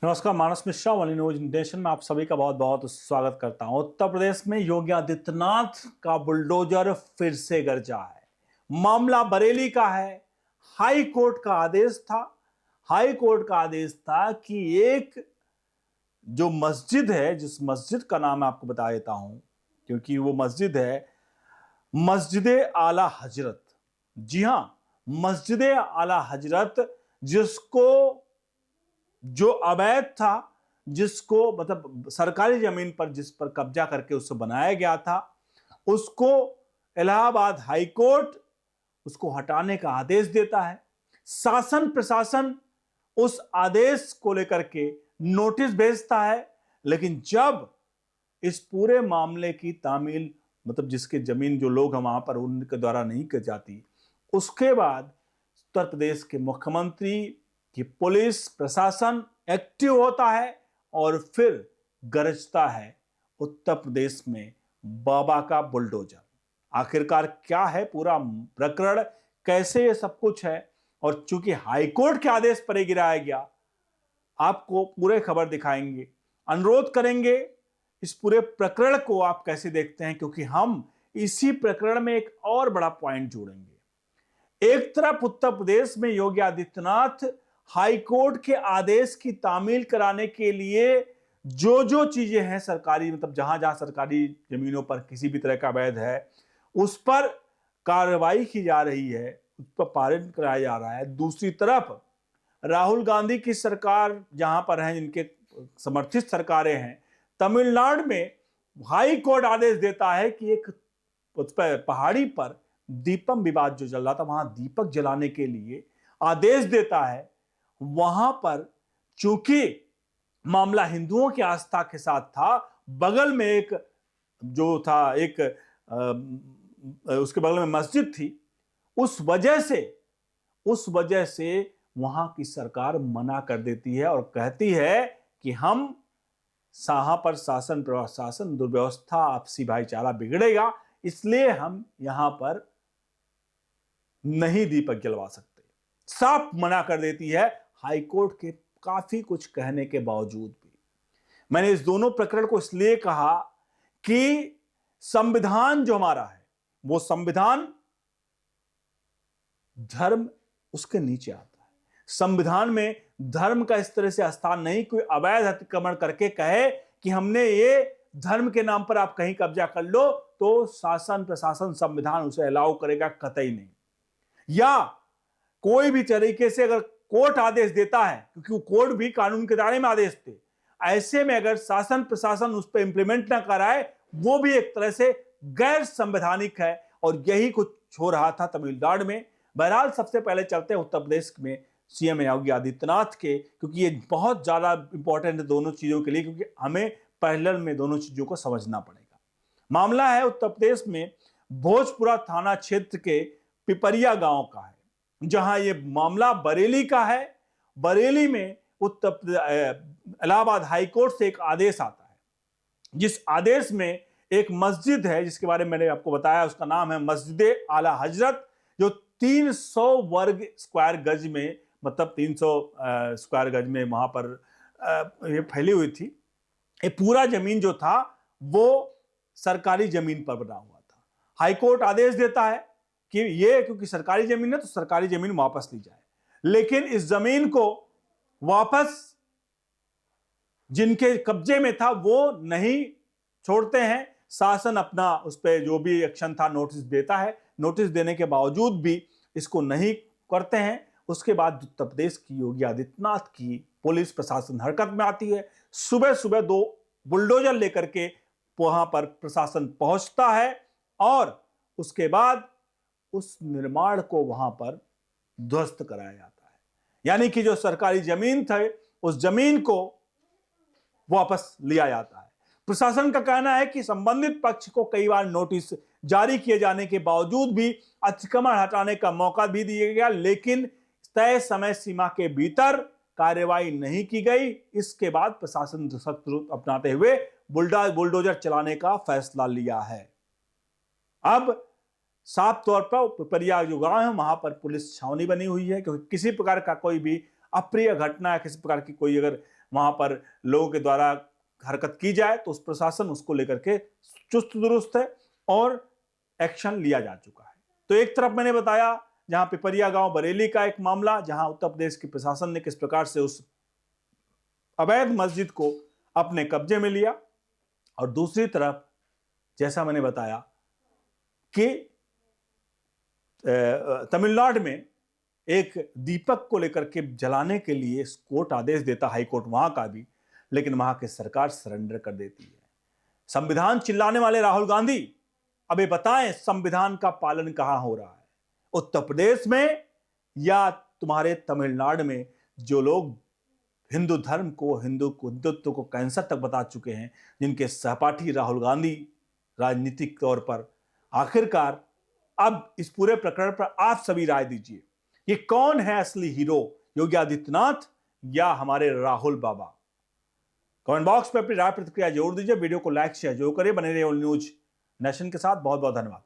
नमस्कार, मानस मिश्रा वाली news nation में आप सभी का बहुत बहुत स्वागत करता हूं। उत्तर प्रदेश में योगी आदित्यनाथ का बुलडोजर फिर से गरजा है। मामला बरेली का है। हाई कोर्ट का आदेश था। हाई कोर्ट का आदेश था कि एक जो मस्जिद है, जिस मस्जिद का नाम मैं आपको बता देता हूं, क्योंकि वो मस्जिद है मस्जिद आला हजरत। जी हां, मस्जिद आला हजरत, जिसको जो अवैध था, जिसको मतलब सरकारी जमीन पर जिस पर कब्जा करके उससे बनाया गया था, उसको इलाहाबाद हाई कोर्ट उसको हटाने का आदेश देता है। शासन प्रशासन उस आदेश को लेकर के नोटिस भेजता है, लेकिन जब इस पूरे मामले की तामील मतलब जिसके जमीन जो लोग हैं वहां पर उनके द्वारा नहीं की जाती, उसके बाद उत्तर प्रदेश के मुख्यमंत्री की पुलिस प्रशासन एक्टिव होता है और फिर गरजता है उत्तर प्रदेश में बाबा का बुलडोजर। आखिरकार क्या है पूरा प्रकरण, कैसे ये सब कुछ है, और चूंकि हाईकोर्ट के आदेश पर ही गिराया गया, आपको पूरे खबर दिखाएंगे। अनुरोध करेंगे इस पूरे प्रकरण को आप कैसे देखते हैं, क्योंकि हम इसी प्रकरण में एक और बड़ा पॉइंट जोड़ेंगे। एक तरफ उत्तर प्रदेश में योगी आदित्यनाथ हाई कोर्ट के आदेश की तामील कराने के लिए जो जो चीजें हैं सरकारी, मतलब जहां जहां सरकारी जमीनों पर किसी भी तरह का अवैध है उस पर कार्रवाई की जा रही है, उस पर पालन कराया जा रहा है। दूसरी तरफ राहुल गांधी की सरकार जहां पर है, जिनके समर्थित सरकारें हैं, तमिलनाडु में हाई कोर्ट आदेश देता है कि एक उस पर पहाड़ी पर दीपम विवाद जो चल रहा था वहां दीपक जलाने के लिए आदेश देता है। वहां पर चूंकि मामला हिंदुओं की आस्था के साथ था, बगल में एक जो था एक उसके बगल में मस्जिद थी, उस वजह से वहां की सरकार मना कर देती है और कहती है कि हम यहां पर शासन प्रशासन दुर्व्यवस्था आपसी भाईचारा बिगड़ेगा, इसलिए हम यहां पर नहीं दीपक जलवा सकते। साफ मना कर देती है हाईकोर्ट के काफी कुछ कहने के बावजूद भी। मैंने इस दोनों प्रकरण को इसलिए कहा कि संविधान जो हमारा है वो संविधान धर्म उसके नीचे आता है। संविधान में धर्म का इस तरह से स्थान नहीं, कोई अवैध अतिक्रमण करके कहे कि हमने ये धर्म के नाम पर आप कहीं कब्जा कर लो तो शासन प्रशासन संविधान उसे अलाउ करेगा, कतई नहीं। या कोई भी तरीके से अगर कोर्ट आदेश देता है, क्योंकि वो कोर्ट भी कानून के दायरे में आदेश थे, ऐसे में अगर शासन प्रशासन उस पर इंप्लीमेंट ना कराए वो भी एक तरह से गैर संवैधानिक है, और यही कुछ हो रहा था तमिलनाडु में। बहरहाल सबसे पहले चलते हैं उत्तर प्रदेश में सीएम योगी आदित्यनाथ के, क्योंकि ये बहुत ज्यादा इंपॉर्टेंट है दोनों चीजों के लिए, क्योंकि हमें पैरेलल में दोनों चीजों को समझना पड़ेगा। मामला है उत्तर प्रदेश में भोजपुरा थाना क्षेत्र के पिपरिया गांव का है, जहां ये मामला बरेली का है। बरेली में इलाहाबाद हाई कोर्ट से एक आदेश आता है, जिस आदेश में एक मस्जिद है जिसके बारे में मैंने आपको बताया, उसका नाम है मस्जिद आला हजरत, जो 300 वर्ग स्क्वायर गज में, मतलब 300 स्क्वायर गज में वहां पर ये फैली हुई थी। ये पूरा जमीन जो था वो सरकारी जमीन पर बना हुआ था। हाईकोर्ट आदेश देता है कि ये क्योंकि सरकारी जमीन है तो सरकारी जमीन वापस ली जाए, लेकिन इस जमीन को वापस जिनके कब्जे में था वो नहीं छोड़ते हैं। शासन अपना उस पर जो भी एक्शन था नोटिस देता है, नोटिस देने के बावजूद भी इसको नहीं करते हैं। उसके बाद उत्तर प्रदेश की योगी आदित्यनाथ की पुलिस प्रशासन हरकत में आती है। सुबह सुबह 2 बुलडोजर लेकर के वहां पर प्रशासन पहुंचता है और उसके बाद उस निर्माण को वहां पर ध्वस्त कराया जाता है। यानी कि जो सरकारी जमीन थे उस जमीन को वापस लिया जाता है। प्रशासन का कहना है कि संबंधित पक्ष को कई बार नोटिस जारी किए जाने के बावजूद भी अतिक्रमण हटाने का मौका भी दिया गया, लेकिन तय समय सीमा के भीतर कार्रवाई नहीं की गई। इसके बाद प्रशासन सख्त रुख अपनाते हुए बुलडोजर चलाने का फैसला लिया है। अब साफ तौर पर पिपरिया जो गांव है वहां पर पुलिस छावनी बनी हुई है, क्योंकि किसी प्रकार का कोई भी अप्रिय घटना या किसी प्रकार की कोई अगर वहां पर लोगों के द्वारा हरकत की जाए तो उस प्रशासन उसको लेकर के चुस्त दुरुस्त है और एक्शन लिया जा चुका है। तो एक तरफ मैंने बताया जहां पिपरिया गांव बरेली का एक मामला, जहां उत्तर प्रदेश के प्रशासन ने किस प्रकार से उस अवैध मस्जिद को अपने कब्जे में लिया, और दूसरी तरफ जैसा मैंने बताया कि तमिलनाडु में एक दीपक को लेकर के जलाने के लिए कोर्ट आदेश देता, हाई कोर्ट वहां का भी, लेकिन वहां की सरकार सरेंडर कर देती है। संविधान चिल्लाने वाले राहुल गांधी, अब ये बताएं संविधान का पालन कहां हो रहा है, उत्तर प्रदेश में या तुम्हारे तमिलनाडु में, जो लोग हिंदू धर्म को, हिंदुत्व को कैंसर तक बता चुके हैं, जिनके सहपाठी राहुल गांधी राजनीतिक तौर पर। आखिरकार अब इस पूरे प्रकरण पर आप सभी राय दीजिए, ये कौन है असली हीरो, योगी आदित्यनाथ या हमारे राहुल बाबा? कमेंट बॉक्स में अपनी राय प्रतिक्रिया जरूर दीजिए। वीडियो को लाइक शेयर जरूर करिए। बने रहिए ऑल न्यूज नेशन के साथ। बहुत बहुत धन्यवाद।